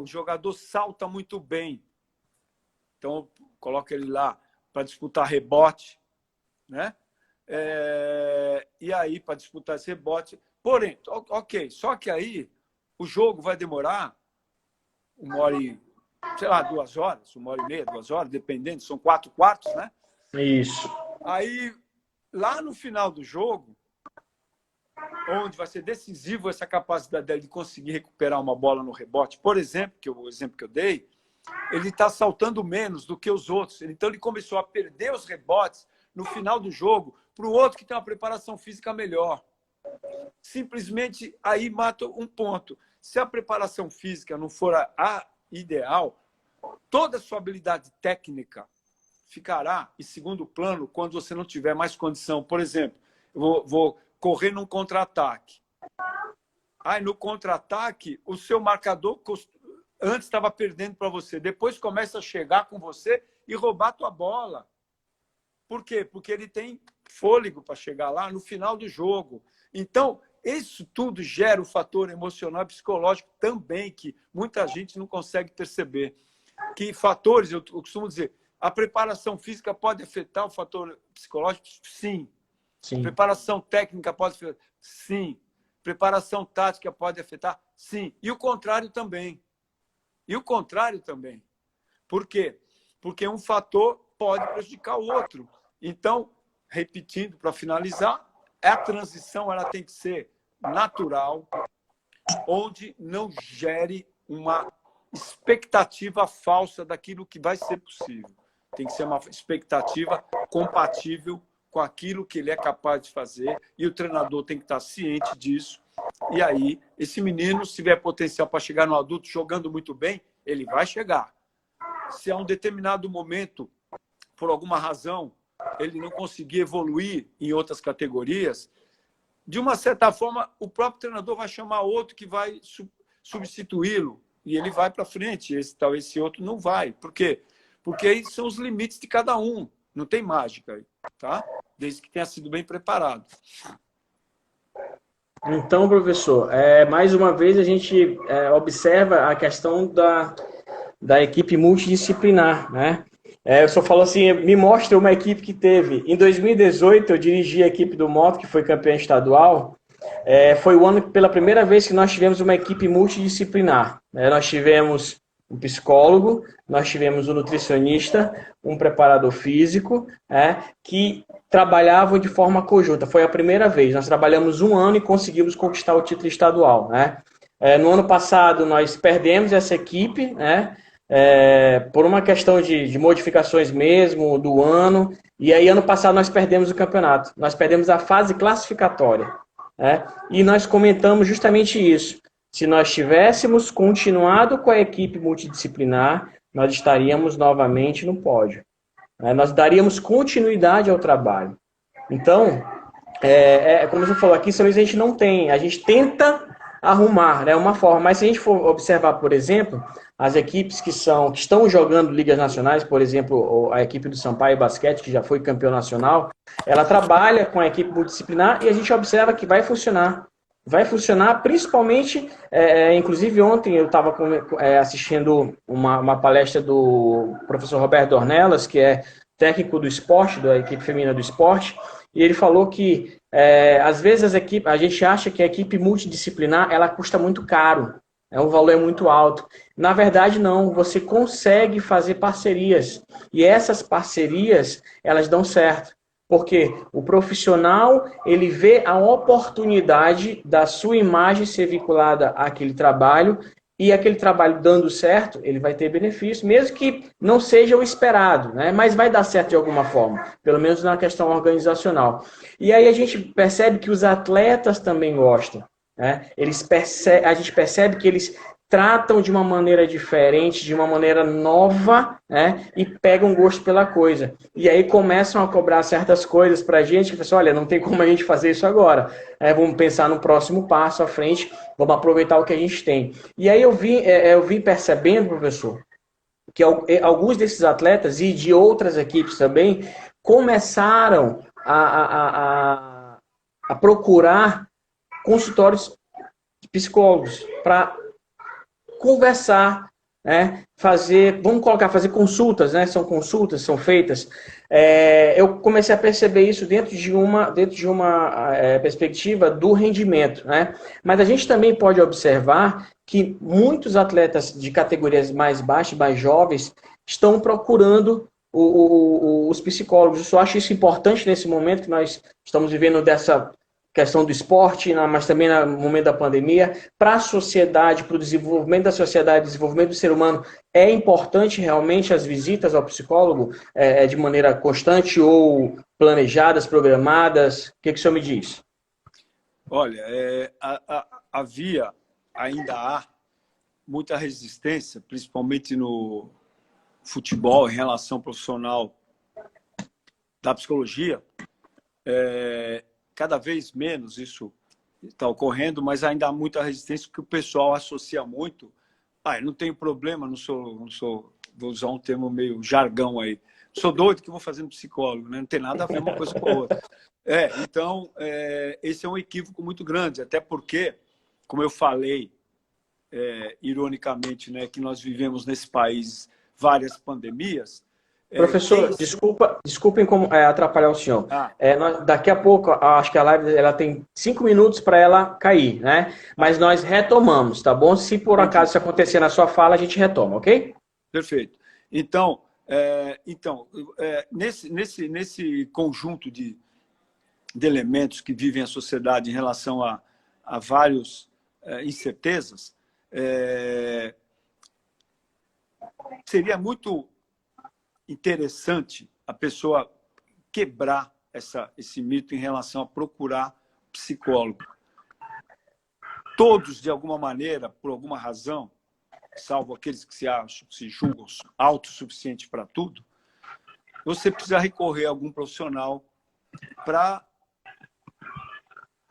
o jogador salta muito bem, então coloca ele lá para disputar rebote, né? E aí, para disputar esse rebote, porém, ok, só que aí o jogo vai demorar 1 hora e, sei lá, 2 horas, 1 hora e meia, 2 horas, dependendo, são 4 quartos, né? Isso. Aí, lá no final do jogo, onde vai ser decisivo essa capacidade dele de conseguir recuperar uma bola no rebote, por exemplo, o exemplo que eu dei, ele está saltando menos do que os outros. Então, ele começou a perder os rebotes no final do jogo para o outro que tem uma preparação física melhor. Simplesmente aí mata um ponto. Se a preparação física não for a ideal, toda a sua habilidade técnica ficará em segundo plano quando você não tiver mais condição. Por exemplo, eu vou correr num contra-ataque. Aí, no contra-ataque, o seu marcador antes estava perdendo para você. Depois começa a chegar com você e roubar a tua bola. Por quê? Porque ele tem fôlego para chegar lá no final do jogo. Então, isso tudo gera um fator emocional e psicológico também, que muita gente não consegue perceber. Que fatores, eu costumo dizer, a preparação física pode afetar o fator psicológico? Sim. Sim. Preparação técnica pode afetar? Sim. Preparação tática pode afetar? Sim. E o contrário também. Por quê? Porque um fator pode prejudicar o outro. Então, repetindo para finalizar, a transição ela tem que ser natural, onde não gere uma expectativa falsa daquilo que vai ser possível. Tem que ser uma expectativa compatível com aquilo que ele é capaz de fazer e o treinador tem que estar ciente disso. E aí, esse menino, se tiver potencial para chegar no adulto jogando muito bem, ele vai chegar. Se a um determinado momento, por alguma razão, ele não conseguir evoluir em outras categorias, de uma certa forma, o próprio treinador vai chamar outro que vai substituí-lo e ele vai para frente. Talvez esse outro não vai. Por quê? Porque aí são os limites de cada um. Não tem mágica aí, tá? Desde que tenha sido bem preparado. Então, professor, mais uma vez a gente observa a questão da equipe multidisciplinar, né? O senhor falou assim, me mostra uma equipe que teve. Em 2018, eu dirigi a equipe do Moto, que foi campeã estadual. Foi o ano que, pela primeira vez, que nós tivemos uma equipe multidisciplinar. Nós tivemos um psicólogo, nós tivemos um nutricionista, um preparador físico, que trabalhavam de forma conjunta. Foi a primeira vez. Nós trabalhamos 1 ano e conseguimos conquistar o título estadual, né? No ano passado, nós perdemos essa equipe, né? Por uma questão de modificações mesmo do ano. E aí, ano passado, nós perdemos o campeonato. Nós perdemos a fase classificatória, né? E nós comentamos justamente isso. Se nós tivéssemos continuado com a equipe multidisciplinar, nós estaríamos novamente no pódio. Nós daríamos continuidade ao trabalho. Então, como você falou aqui, a gente não tem, a gente tenta arrumar, né, uma forma, mas se a gente for observar, por exemplo, as equipes que estão jogando ligas nacionais, por exemplo, a equipe do Sampaio Basquete, que já foi campeão nacional, ela trabalha com a equipe multidisciplinar e a gente observa que vai funcionar. Vai funcionar principalmente, inclusive ontem eu estava assistindo uma palestra do professor Roberto Dornelas, que é técnico do esporte, da equipe feminina do esporte, e ele falou que às vezes a gente acha que a equipe multidisciplinar ela custa muito caro, o valor é muito alto. Na verdade não, você consegue fazer parcerias, e essas parcerias elas dão certo. Porque o profissional, ele vê a oportunidade da sua imagem ser vinculada àquele trabalho e aquele trabalho dando certo, ele vai ter benefício, mesmo que não seja o esperado, né? Mas vai dar certo de alguma forma, pelo menos na questão organizacional. E aí a gente percebe que os atletas também gostam, né? A gente percebe que eles tratam de uma maneira diferente, de uma maneira nova, né? E pegam gosto pela coisa. E aí começam a cobrar certas coisas para a gente, que olha, não tem como a gente fazer isso agora. Vamos pensar no próximo passo à frente, vamos aproveitar o que a gente tem. E aí eu vim percebendo, professor, que alguns desses atletas e de outras equipes também começaram a procurar consultórios de psicólogos para conversar, né? Fazer consultas, né? São consultas, são feitas eu comecei a perceber isso dentro de uma perspectiva do rendimento, né? Mas a gente também pode observar que muitos atletas de categorias mais baixas, mais jovens, estão procurando os psicólogos. Eu só acho isso importante nesse momento que nós estamos vivendo dessa questão do esporte, mas também no momento da pandemia, para a sociedade, para o desenvolvimento da sociedade, desenvolvimento do ser humano, é importante realmente as visitas ao psicólogo de maneira constante ou planejadas, programadas? O que o senhor me diz? Olha, havia, ainda há, muita resistência, principalmente no futebol, em relação profissional da psicologia. Cada vez menos isso está ocorrendo, mas ainda há muita resistência, porque o pessoal associa muito. Eu não tenho problema, não sou, vou usar um termo meio jargão aí, sou doido que vou fazer um psicólogo, né? Não tem nada a ver uma coisa com a outra. Então, esse é um equívoco muito grande, até porque, como eu falei, ironicamente, né, que nós vivemos nesse país várias pandemias. Professor, desculpem atrapalhar o senhor. Daqui a pouco, acho que a live ela tem 5 minutos para ela cair, né? Mas nós retomamos, tá bom? Se por acaso isso acontecer na sua fala, a gente retoma, ok? Perfeito. Então, nesse conjunto de elementos que vivem a sociedade em relação a várias incertezas, seria muito interessante a pessoa quebrar esse mito em relação a procurar psicólogo. Todos, de alguma maneira, por alguma razão, salvo aqueles que se julgam autossuficientes para tudo, você precisa recorrer a algum profissional para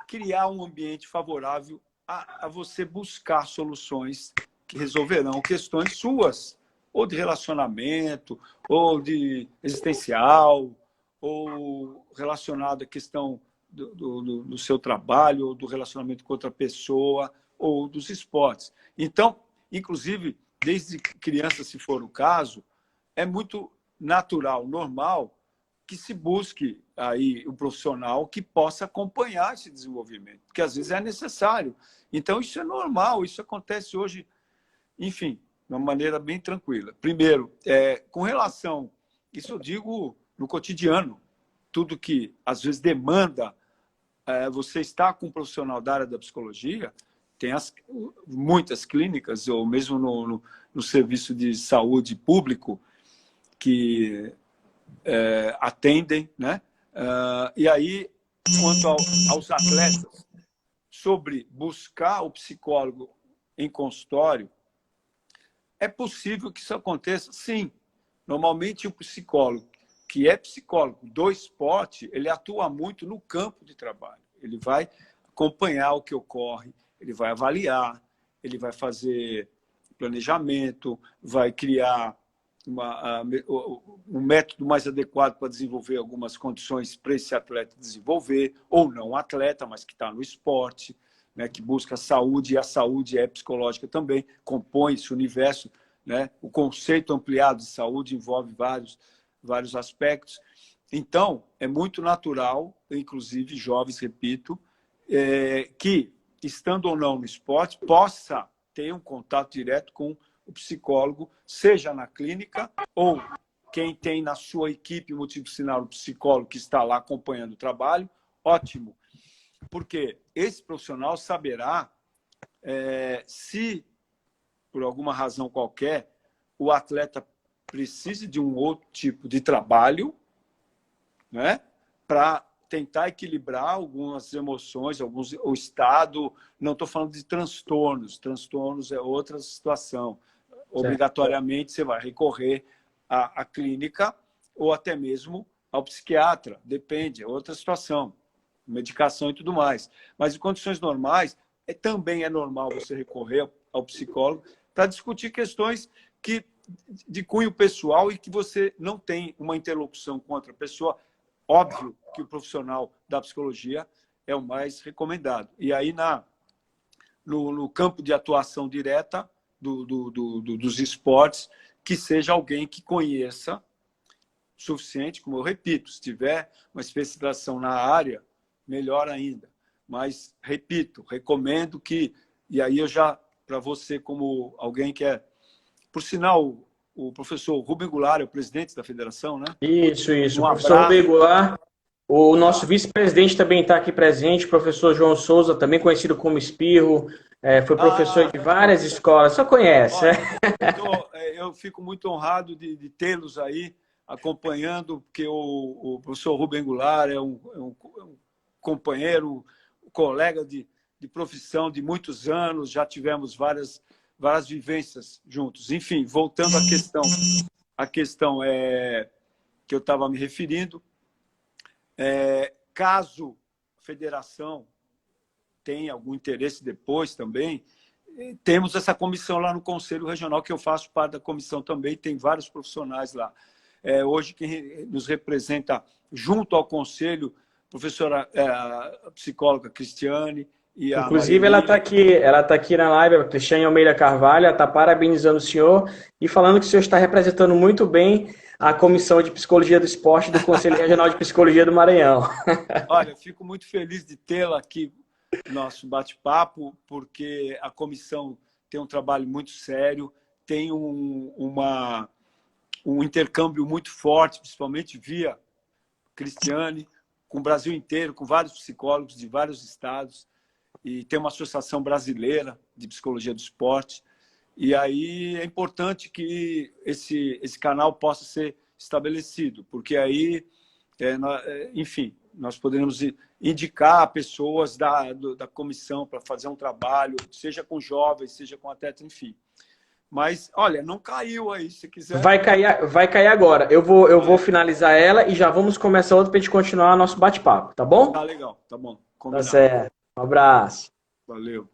criar um ambiente favorável a você buscar soluções que resolverão questões suas, ou de relacionamento, ou de existencial, ou relacionado à questão do seu trabalho, ou do relacionamento com outra pessoa, ou dos esportes. Então, inclusive, desde criança, se for o caso, é muito natural, normal, que se busque aí um profissional que possa acompanhar esse desenvolvimento, porque às vezes é necessário. Então, isso é normal, isso acontece hoje, enfim, de uma maneira bem tranquila. Primeiro, com relação, isso eu digo no cotidiano, tudo que às vezes demanda você estar com um profissional da área da psicologia, tem muitas clínicas, ou mesmo no serviço de saúde público, que atendem, né? E aí, quanto aos atletas, sobre buscar o psicólogo em consultório, é possível que isso aconteça, sim. Normalmente, o psicólogo, que é psicólogo do esporte, ele atua muito no campo de trabalho. Ele vai acompanhar o que ocorre, ele vai avaliar, ele vai fazer planejamento, vai criar um método mais adequado para desenvolver algumas condições para esse atleta desenvolver, ou não atleta, mas que está no esporte, né, que busca a saúde, e a saúde é psicológica também, compõe esse universo, né? O conceito ampliado de saúde envolve vários aspectos. Então, é muito natural, inclusive jovens, repito, que, estando ou não no esporte, possa ter um contato direto com o psicólogo, seja na clínica ou quem tem na sua equipe multidisciplinar o psicólogo que está lá acompanhando o trabalho, ótimo. Porque esse profissional saberá se, por alguma razão qualquer, o atleta precisa de um outro tipo de trabalho, né, para tentar equilibrar algumas emoções, o estado. Não estou falando de transtornos. Transtornos é outra situação. Certo. Obrigatoriamente, você vai recorrer à clínica ou até mesmo ao psiquiatra. Depende, é outra situação. Medicação e tudo mais. Mas em condições normais, também é normal você recorrer ao psicólogo para discutir questões de cunho pessoal e que você não tem uma interlocução com outra pessoa. Óbvio que o profissional da psicologia é o mais recomendado. E aí, no campo de atuação direta dos esportes, que seja alguém que conheça suficiente, como eu repito, se tiver uma especialização na área, melhor ainda. Mas, repito, recomendo que, e aí eu já, para você como alguém que é, por sinal, o professor Rubem Goulart é o presidente da federação, né? Isso, isso. Um O professor abraço. Rubem Goulart, o nosso Tá. vice-presidente também está aqui presente, o professor João Souza, também conhecido como Espirro, foi professor Ah, de várias escolas, só conhece, né? olha, eu fico muito honrado de tê-los aí acompanhando, porque o professor Rubem Goulart é um companheiro, um colega de profissão de muitos anos, já tivemos várias vivências juntos. Enfim, voltando à questão que eu estava me referindo, caso a federação tenha algum interesse depois também, temos essa comissão lá no Conselho Regional, que eu faço parte da comissão também, tem vários profissionais lá. Hoje, quem nos representa junto ao Conselho, a professora a psicóloga Cristiane e a Inclusive, Marilene. ela tá aqui na live, a Cristiane Almeida Carvalho, ela está parabenizando o senhor e falando que o senhor está representando muito bem a Comissão de Psicologia do Esporte do Conselho Regional de Psicologia do Maranhão. Olha, fico muito feliz de tê-la aqui no nosso bate-papo, porque a comissão tem um trabalho muito sério, tem um intercâmbio muito forte, principalmente via Cristiane, com o Brasil inteiro, com vários psicólogos de vários estados, e tem uma associação brasileira de psicologia do esporte. E aí é importante que esse canal possa ser estabelecido, porque aí, enfim, nós poderemos indicar pessoas da comissão para fazer um trabalho, seja com jovens, seja com atletas, enfim. Mas, olha, não caiu aí, se quiser. Vai cair agora. Eu vou finalizar ela e já vamos começar outra para a gente continuar nosso bate-papo, tá bom? Tá legal, tá bom. Tá Combinado. certo. Um abraço. Valeu.